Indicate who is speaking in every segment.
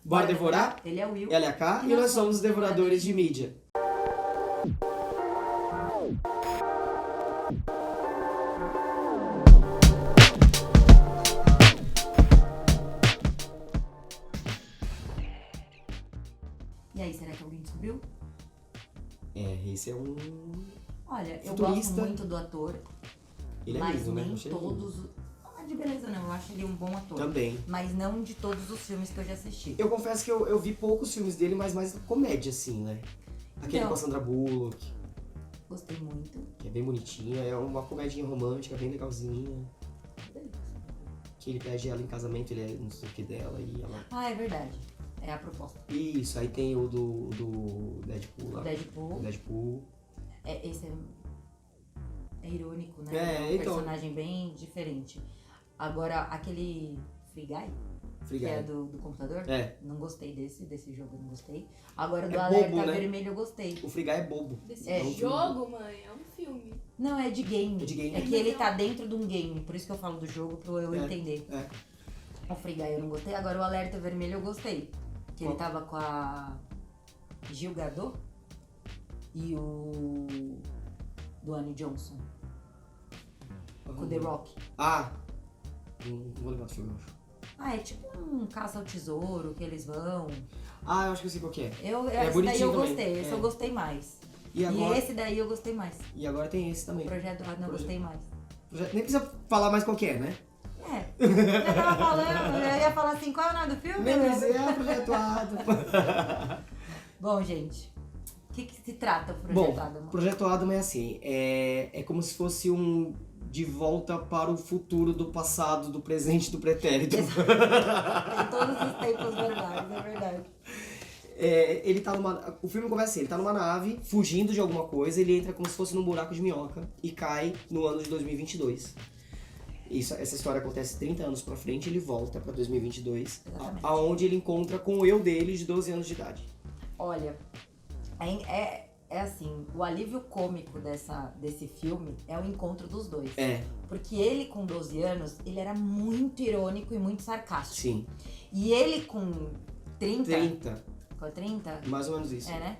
Speaker 1: Bora devorar?
Speaker 2: Ele é o Will.
Speaker 1: Ela é a K e nós somos os devoradores de mídia.
Speaker 2: E aí, será que alguém descobriu?
Speaker 1: Esse é um...
Speaker 2: Olha, eu
Speaker 1: Futurista.
Speaker 2: gosto muito do ator,
Speaker 1: Ele é
Speaker 2: mas
Speaker 1: lindo, né?
Speaker 2: nem
Speaker 1: Eu achei lindo.
Speaker 2: todos... Não é de beleza não, eu acho ele um bom ator.
Speaker 1: Também.
Speaker 2: Mas não de todos os filmes que eu já assisti.
Speaker 1: Eu confesso que eu vi poucos filmes dele, mas mais comédia, assim, né? Aquele
Speaker 2: Então.
Speaker 1: com a Sandra Bullock,
Speaker 2: Gostei muito.
Speaker 1: que é bem bonitinha. É uma comedinha romântica, bem legalzinha. Que ele pede ela em casamento, ele é não sei o que dela e ela...
Speaker 2: Ah, é verdade. É a proposta.
Speaker 1: Isso, aí tem o do Deadpool lá.
Speaker 2: Deadpool.
Speaker 1: O Deadpool.
Speaker 2: Esse é irônico, né?
Speaker 1: É,
Speaker 2: um
Speaker 1: então.
Speaker 2: personagem bem diferente. Agora, aquele Free Guy,
Speaker 1: Free
Speaker 2: que
Speaker 1: Guy.
Speaker 2: é do computador,
Speaker 1: É.
Speaker 2: não gostei desse jogo, eu não gostei. Agora, do
Speaker 1: É
Speaker 2: Alerta
Speaker 1: bobo, né?
Speaker 2: Vermelho, eu gostei.
Speaker 1: O Free Guy é bobo.
Speaker 3: Desse
Speaker 2: É.
Speaker 3: jogo, mãe, é um filme.
Speaker 2: Não, é de game.
Speaker 1: É de game.
Speaker 2: É que ele tá dentro de um game, por isso que eu falo do jogo, pra eu entender.
Speaker 1: É.
Speaker 2: O Free Guy eu não gostei, agora o Alerta Vermelho eu gostei. Que ele
Speaker 1: Qual?
Speaker 2: tava com a Gil Gadot e o Dwayne Johnson, com o The Rock.
Speaker 1: Ah! Não vou lembrar do filme, eu acho.
Speaker 2: Ah, é tipo um caça ao tesouro que eles vão.
Speaker 1: Ah, eu acho que eu sei qual que é.
Speaker 2: Esse daí eu
Speaker 1: bonitinho também.
Speaker 2: gostei, esse
Speaker 1: É.
Speaker 2: eu gostei mais.
Speaker 1: E agora,
Speaker 2: esse daí eu gostei mais.
Speaker 1: e agora tem esse
Speaker 2: O
Speaker 1: também.
Speaker 2: Projeto Rato não gostei mais.
Speaker 1: Nem precisa falar mais qual que é, né?
Speaker 2: Já tava falando, eu ia falar assim, qual é o nome do filme?
Speaker 1: É Projeto Adam.
Speaker 2: Bom, gente, o que se trata o
Speaker 1: Bom,
Speaker 2: Projeto Adam?
Speaker 1: Projeto Adam é assim, é como se fosse um de volta para o futuro do passado, do presente, do pretérito.
Speaker 2: Em todos os tempos verbais, é verdade.
Speaker 1: Ele tá numa... O filme começa assim, ele tá numa nave, fugindo de alguma coisa, ele entra como se fosse num buraco de minhoca e cai no ano de 2022. Essa história acontece 30 anos pra frente, ele volta pra 2022,
Speaker 2: Exatamente.
Speaker 1: aonde ele encontra com o eu dele de 12 anos de idade.
Speaker 2: Olha, é assim, o alívio cômico desse filme é o encontro dos dois.
Speaker 1: É,
Speaker 2: Porque ele com 12 anos, ele era muito irônico e muito sarcástico.
Speaker 1: sim.
Speaker 2: E ele com 30,
Speaker 1: 30,
Speaker 2: com 30,
Speaker 1: mais ou menos isso.
Speaker 2: né?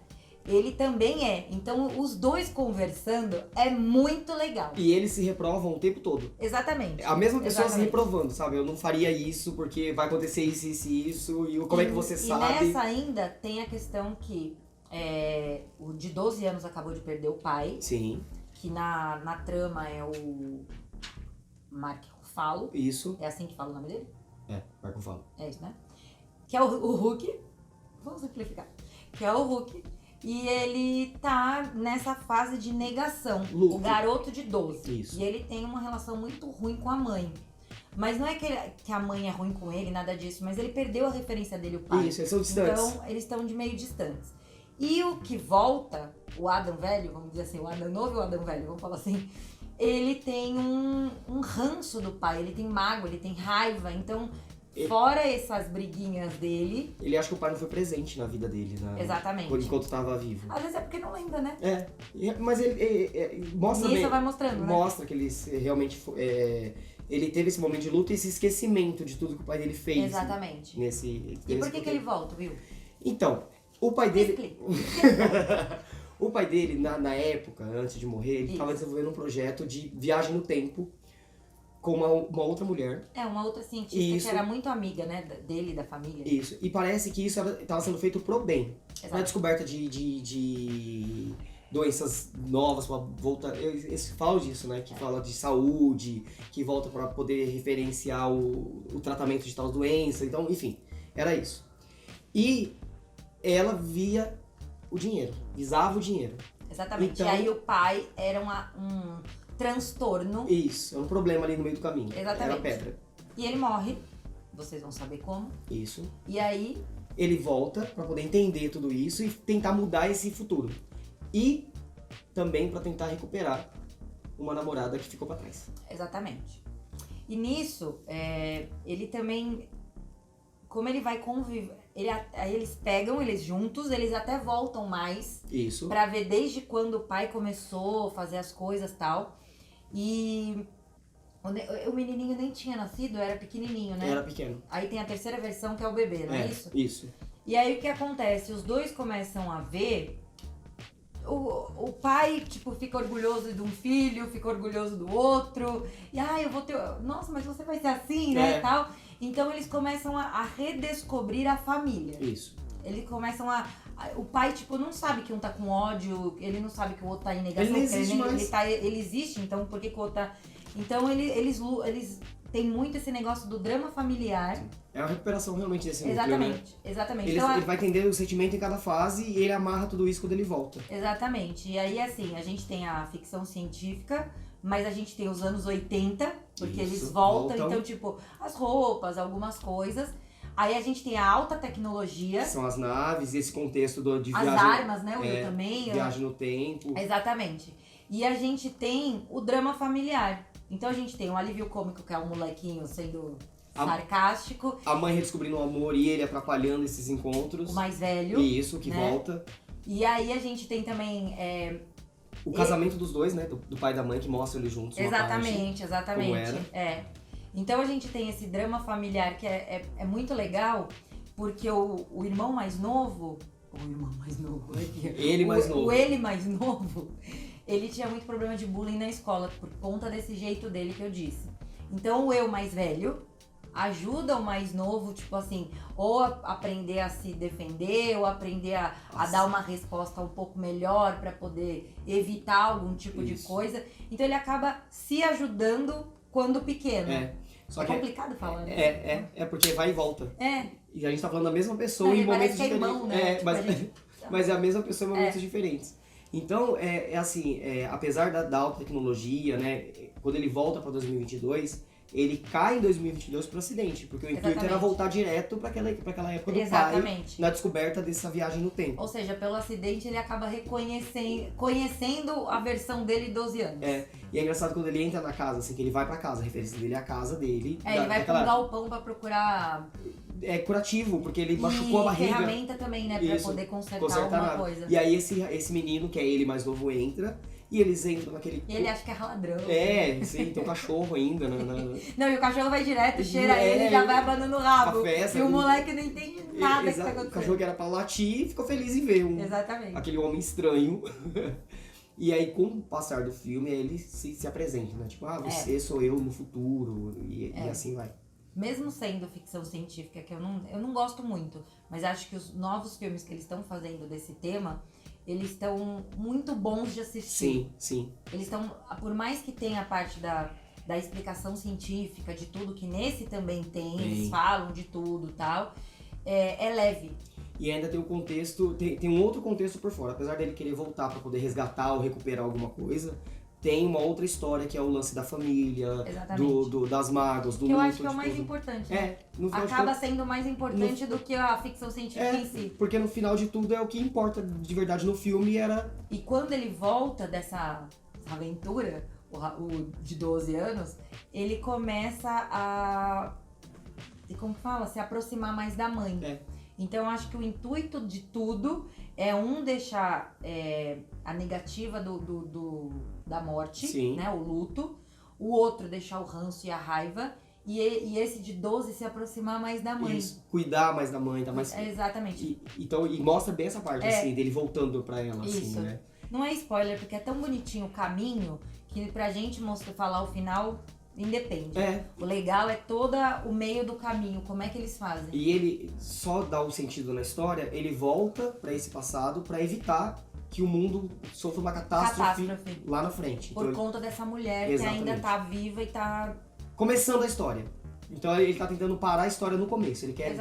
Speaker 2: Ele também é. Então, os dois conversando é muito legal.
Speaker 1: E eles se reprovam o tempo todo.
Speaker 2: Exatamente.
Speaker 1: A mesma pessoa se
Speaker 2: Exatamente.
Speaker 1: reprovando, sabe? Eu não faria isso porque vai acontecer isso, isso e isso. E como é que você
Speaker 2: E
Speaker 1: sabe?
Speaker 2: nessa ainda tem a questão que o de 12 anos acabou de perder o pai,
Speaker 1: Sim,
Speaker 2: que na trama é o Mark Ruffalo.
Speaker 1: isso.
Speaker 2: É assim que fala o nome dele?
Speaker 1: Vai que eu falo.
Speaker 2: É isso, né? Que é o Hulk. Vamos simplificar. Que é o Hulk. E ele tá nessa fase de negação.
Speaker 1: Luto.
Speaker 2: O garoto de 12.
Speaker 1: Isso.
Speaker 2: E ele tem uma relação muito ruim com a mãe. Mas não é que a mãe é ruim com ele, nada disso. Mas ele perdeu a referência dele, o pai.
Speaker 1: Isso, eles são distantes.
Speaker 2: Então, eles estão de meio distantes. E o que volta, o Adam velho, vamos dizer assim, o Adam novo e o Adam velho, vamos falar assim, ele tem um ranço do pai, ele tem mágoa, ele tem raiva. Então, fora essas briguinhas dele...
Speaker 1: Ele acha que o pai não foi presente na vida dele,
Speaker 2: Exatamente.
Speaker 1: por enquanto estava vivo.
Speaker 2: Às vezes é porque não lembra, né?
Speaker 1: Mas ele mostra
Speaker 2: Nisso
Speaker 1: bem.
Speaker 2: vai mostrando, né?
Speaker 1: Mostra que ele realmente ele teve esse momento de luto e esse esquecimento de tudo que o pai dele fez.
Speaker 2: Exatamente.
Speaker 1: Nesse,
Speaker 2: E por que ele volta, viu?
Speaker 1: Então, o pai
Speaker 2: Me
Speaker 1: dele.
Speaker 2: explica.
Speaker 1: O pai dele, na época, antes de morrer, ele
Speaker 2: Isso.
Speaker 1: estava desenvolvendo um projeto de viagem no tempo com uma outra mulher.
Speaker 2: É, uma outra cientista
Speaker 1: Isso.
Speaker 2: que era muito amiga, né, dele, da família.
Speaker 1: Isso. E parece que isso estava sendo feito pro bem.
Speaker 2: Exato.
Speaker 1: Para descoberta de doenças novas, para voltar. Eles falam disso, né? Que fala de saúde, que volta para poder referenciar o tratamento de tal doença. Então, enfim, era isso. E ela via o dinheiro, visava o dinheiro.
Speaker 2: Exatamente.
Speaker 1: Então-
Speaker 2: E aí o pai era um transtorno.
Speaker 1: Isso, é um problema ali no meio do caminho.
Speaker 2: Exatamente.
Speaker 1: Era pedra.
Speaker 2: E ele morre. Vocês vão saber como.
Speaker 1: Isso.
Speaker 2: E aí,
Speaker 1: Ele volta para poder entender tudo isso e tentar mudar esse futuro. E também para tentar recuperar uma namorada que ficou para trás.
Speaker 2: exatamente. E nisso, ele também... Como ele vai conviver... Aí eles pegam eles juntos, eles até voltam mais
Speaker 1: Isso.
Speaker 2: pra ver desde quando o pai começou a fazer as coisas e tal. E O menininho nem tinha nascido, era pequenininho, né?
Speaker 1: Era pequeno.
Speaker 2: Aí tem a terceira versão que é o bebê, não é isso?
Speaker 1: Isso.
Speaker 2: E aí o que acontece? Os dois começam a ver. O pai, tipo, fica orgulhoso de um filho, fica orgulhoso do outro. E eu vou ter. Nossa, mas você vai ser assim, né? Tal. Então eles começam a redescobrir a família.
Speaker 1: Isso.
Speaker 2: Eles começam o pai, tipo, não sabe que um tá com ódio, ele não sabe que o outro tá em negação.
Speaker 1: Ele não existe mais.
Speaker 2: Ele existe, então por que o outro tá. Então eles têm muito esse negócio do drama familiar.
Speaker 1: É uma recuperação realmente desse núcleo, né?
Speaker 2: Exatamente.
Speaker 1: Ele vai entender o sentimento em cada fase e ele amarra tudo isso quando ele volta.
Speaker 2: Exatamente. E aí, assim, a gente tem a ficção científica, mas a gente tem os anos 80, porque eles voltam. Então, tipo, as roupas, algumas coisas. Aí a gente tem a alta tecnologia.
Speaker 1: São as naves, esse contexto de viagem.
Speaker 2: As armas, né? O Will também.
Speaker 1: Viagem no tempo.
Speaker 2: Exatamente. E a gente tem o drama familiar. Então a gente tem o alívio cômico, que é o molequinho sendo sarcástico.
Speaker 1: A mãe redescobrindo o amor e ele atrapalhando esses encontros.
Speaker 2: O mais velho.
Speaker 1: Isso, que volta.
Speaker 2: E aí a gente tem também...
Speaker 1: o casamento dos dois, né? Do pai e da mãe, que mostra eles juntos.
Speaker 2: Exatamente.
Speaker 1: Como era.
Speaker 2: Então a gente tem esse drama familiar que é muito legal, porque o irmão mais novo...
Speaker 1: Ele mais novo.
Speaker 2: O ele mais novo... Ele tinha muito problema de bullying na escola, por conta desse jeito dele que eu disse. Então o eu mais velho ajuda o mais novo, tipo assim, ou a aprender a se defender, ou aprender a dar uma resposta um pouco melhor para poder evitar algum tipo de coisa. Então ele acaba se ajudando quando pequeno.
Speaker 1: Só
Speaker 2: é
Speaker 1: que
Speaker 2: complicado falar, né?
Speaker 1: É porque vai e volta. E a gente tá falando da mesma pessoa em momentos
Speaker 2: que é
Speaker 1: diferentes.
Speaker 2: irmão, né?
Speaker 1: Mas é a mesma pessoa em momentos diferentes. Então, apesar da alta tecnologia, né, quando ele volta para 2022, ele cai em 2022 pro acidente, porque o intuito era voltar direto para aquela época do pai, na descoberta dessa viagem no tempo.
Speaker 2: Ou seja, pelo acidente ele acaba conhecendo a versão dele de 12 anos.
Speaker 1: E é engraçado quando ele entra na casa, assim, que ele vai pra casa, a referência dele é a casa dele.
Speaker 2: Ele vai pra um galpão pra procurar...
Speaker 1: É curativo, porque ele machucou a barriga.
Speaker 2: E ferramenta também, né? Pra poder consertar alguma coisa.
Speaker 1: E aí esse menino, que é ele mais novo, entra. E eles entram naquele...
Speaker 2: E ele acha que é ladrão.
Speaker 1: Sim, tem um cachorro ainda.
Speaker 2: Não, e o cachorro vai direto, cheira ele e já vai abanando o rabo.
Speaker 1: A festa,
Speaker 2: e o moleque não entende nada que tá acontecendo.
Speaker 1: O cachorro que era pra latir ficou feliz em ver aquele homem estranho. E aí, com o passar do filme, ele se apresenta, né? Tipo, você sou eu no futuro. E assim vai.
Speaker 2: Mesmo sendo ficção científica, que eu não gosto muito, mas acho que os novos filmes que eles estão fazendo desse tema, eles estão muito bons de assistir.
Speaker 1: Sim.
Speaker 2: Eles estão, por mais que tenha a parte da explicação científica, de tudo, que nesse também tem, eles falam de tudo e tal, é leve.
Speaker 1: E ainda tem um contexto, tem um outro contexto por fora. Apesar dele querer voltar pra poder resgatar ou recuperar alguma coisa, tem uma outra história que é o lance da família, das mágoas, do luto.
Speaker 2: Que eu acho que é o mais importante. Né? Acaba sendo mais importante do que a ficção científica em si.
Speaker 1: Porque no final de tudo é o que importa de verdade no filme.
Speaker 2: E quando ele volta dessa aventura, o de 12 anos, ele começa a... Como que fala? Se aproximar mais da mãe. Então eu acho que o intuito de tudo é deixar a negativa da morte, né, o luto, o outro deixar o ranço e a raiva, e esse de 12 se aproximar mais da mãe.
Speaker 1: Isso, cuidar mais da mãe, tá mais...
Speaker 2: Exatamente.
Speaker 1: E mostra bem essa parte, assim, dele voltando pra ela, assim, né?
Speaker 2: Não é spoiler, porque é tão bonitinho o caminho, que pra gente falar o final... Independe. O legal é todo o meio do caminho, como é que eles fazem.
Speaker 1: E ele só dá um sentido na história, ele volta pra esse passado pra evitar que o mundo sofra uma catástrofe lá na frente.
Speaker 2: Por conta dessa mulher que ainda tá viva e tá...
Speaker 1: Começando a história. Então ele tá tentando parar a história no começo. Ele quer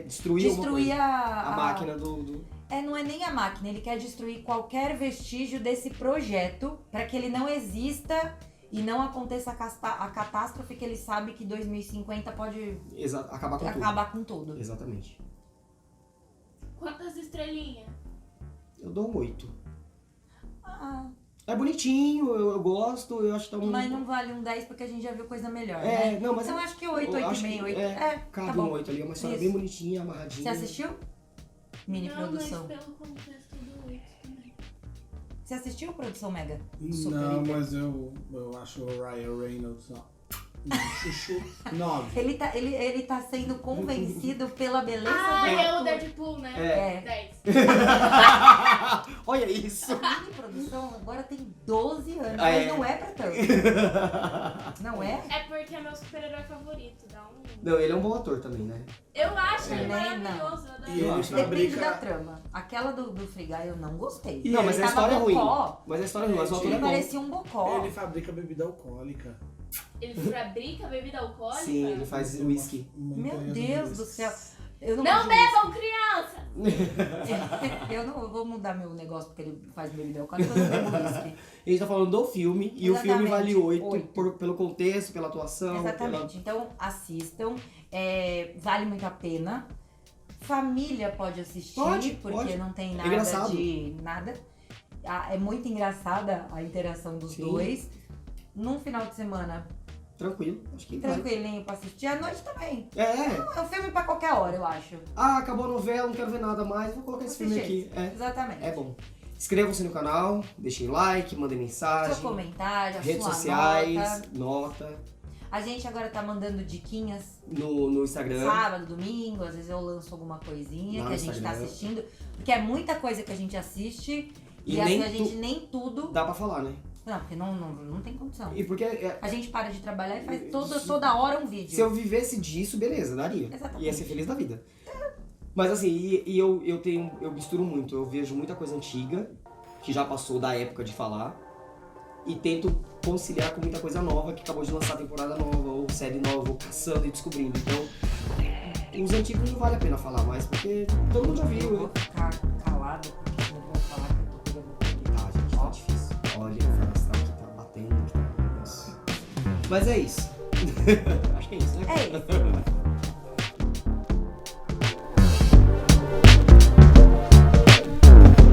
Speaker 1: destruir a máquina do...
Speaker 2: Não é nem a máquina, ele quer destruir qualquer vestígio desse projeto pra que ele não exista... E não aconteça a catástrofe que ele sabe que 2050 pode acabar com tudo.
Speaker 1: Exatamente.
Speaker 3: Quantas estrelinhas?
Speaker 1: Eu dou um 8. É bonitinho, eu gosto, eu acho que tá um...
Speaker 2: Mas não vale um 10 porque a gente já viu coisa melhor, né?
Speaker 1: Não, mas
Speaker 2: então acho que 8, 8,5, 8.
Speaker 1: Cabe
Speaker 2: tá
Speaker 1: um 8 ali, é uma história bem bonitinha, amarradinha.
Speaker 2: Você assistiu? Mini produção.
Speaker 3: Mas pelo contexto do 8 também.
Speaker 2: Você assistiu Produção Mega?
Speaker 4: Não, mas eu acho o Ryan Reynolds Chuchu 9.
Speaker 2: Ele tá sendo convencido pela beleza
Speaker 3: Ah,
Speaker 2: do
Speaker 3: é o
Speaker 2: ator.
Speaker 3: Deadpool, né?
Speaker 2: É.
Speaker 3: 10.
Speaker 1: Olha isso!
Speaker 2: A mini produção agora tem 12 anos,
Speaker 1: Ah, é.
Speaker 2: mas não é pra tanto. Não é?
Speaker 3: É porque é meu super-herói favorito. Dá um...
Speaker 1: Não, ele é um bom ator também, né?
Speaker 3: Eu acho ele
Speaker 2: É.
Speaker 3: maravilhoso. Eu adoro.
Speaker 4: E ele
Speaker 1: acho.
Speaker 2: Depende
Speaker 4: fabrica.
Speaker 2: da trama. Aquela do Free Guy eu não gostei.
Speaker 4: E
Speaker 1: Não, mas
Speaker 2: Ele
Speaker 1: a
Speaker 2: tava
Speaker 1: história é ruim.
Speaker 2: bocó.
Speaker 1: Mas a história é ruim, mas o ator
Speaker 2: Ele
Speaker 1: é bom.
Speaker 2: parecia um bocó.
Speaker 4: Ele fabrica bebida alcoólica.
Speaker 3: Ele fabrica bebida alcoólica?
Speaker 1: Sim, ele faz whisky.
Speaker 2: Meu Deus do céu. Eu não
Speaker 3: Não
Speaker 2: gosto
Speaker 3: bebam, criança!
Speaker 2: Eu não vou mudar meu negócio porque ele faz bebida alcoólica, eu não bebo whisky.
Speaker 1: A gente tá falando do filme, e o filme
Speaker 2: Exatamente,
Speaker 1: vale 8
Speaker 2: 8.
Speaker 1: pelo contexto, pela atuação.
Speaker 2: Exatamente. Então assistam. Vale muito a pena. Família pode assistir,
Speaker 1: Pode,
Speaker 2: porque
Speaker 1: pode.
Speaker 2: não tem
Speaker 1: É
Speaker 2: nada
Speaker 1: engraçado.
Speaker 2: de nada. É muito engraçada a interação dos
Speaker 1: Sim.
Speaker 2: dois. Num final de semana,
Speaker 1: Tranquilo, acho que vai.
Speaker 2: tranquilinho pra assistir. À noite também.
Speaker 1: É.
Speaker 2: É um filme pra qualquer hora, eu acho.
Speaker 1: Ah, acabou a novela, não quero ver nada mais, vou colocar esse filme
Speaker 2: Assiste
Speaker 1: aqui.
Speaker 2: esse. Exatamente.
Speaker 1: É bom. Inscrevam-se no canal, deixem like, mandem mensagem.
Speaker 2: Seu comentário, a
Speaker 1: Redes
Speaker 2: sua
Speaker 1: sociais,
Speaker 2: nota.
Speaker 1: nota.
Speaker 2: A gente agora tá mandando diquinhas
Speaker 1: No Instagram.
Speaker 2: sábado, domingo, às vezes eu lanço alguma coisinha
Speaker 1: Lá
Speaker 2: que a
Speaker 1: no
Speaker 2: gente tá
Speaker 1: Instagram.
Speaker 2: assistindo. Porque é muita coisa que a gente assiste
Speaker 1: E
Speaker 2: e assim,
Speaker 1: nem
Speaker 2: a gente nem tudo.
Speaker 1: Dá pra falar, né?
Speaker 2: Não, porque não tem condição.
Speaker 1: E porque
Speaker 2: A gente para de trabalhar e faz toda hora um vídeo.
Speaker 1: se eu vivesse disso, beleza, daria.
Speaker 2: Exatamente.
Speaker 1: Ia ser feliz da vida. Mas assim, eu misturo muito. Eu vejo muita coisa antiga, que já passou da época de falar, e tento conciliar com muita coisa nova, que acabou de lançar temporada nova, ou série nova, ou caçando e descobrindo. Então, os antigos não vale a pena falar mais, porque todo mundo já
Speaker 2: Eu
Speaker 1: viu.
Speaker 2: vou ficar calada porque senão vão falar que eu tô pegando Covid.
Speaker 1: Tá, gente, tá difícil. Olha, o França aqui tá batendo. Tá... Nossa. Mas é isso. Acho que é isso, né?
Speaker 2: É isso.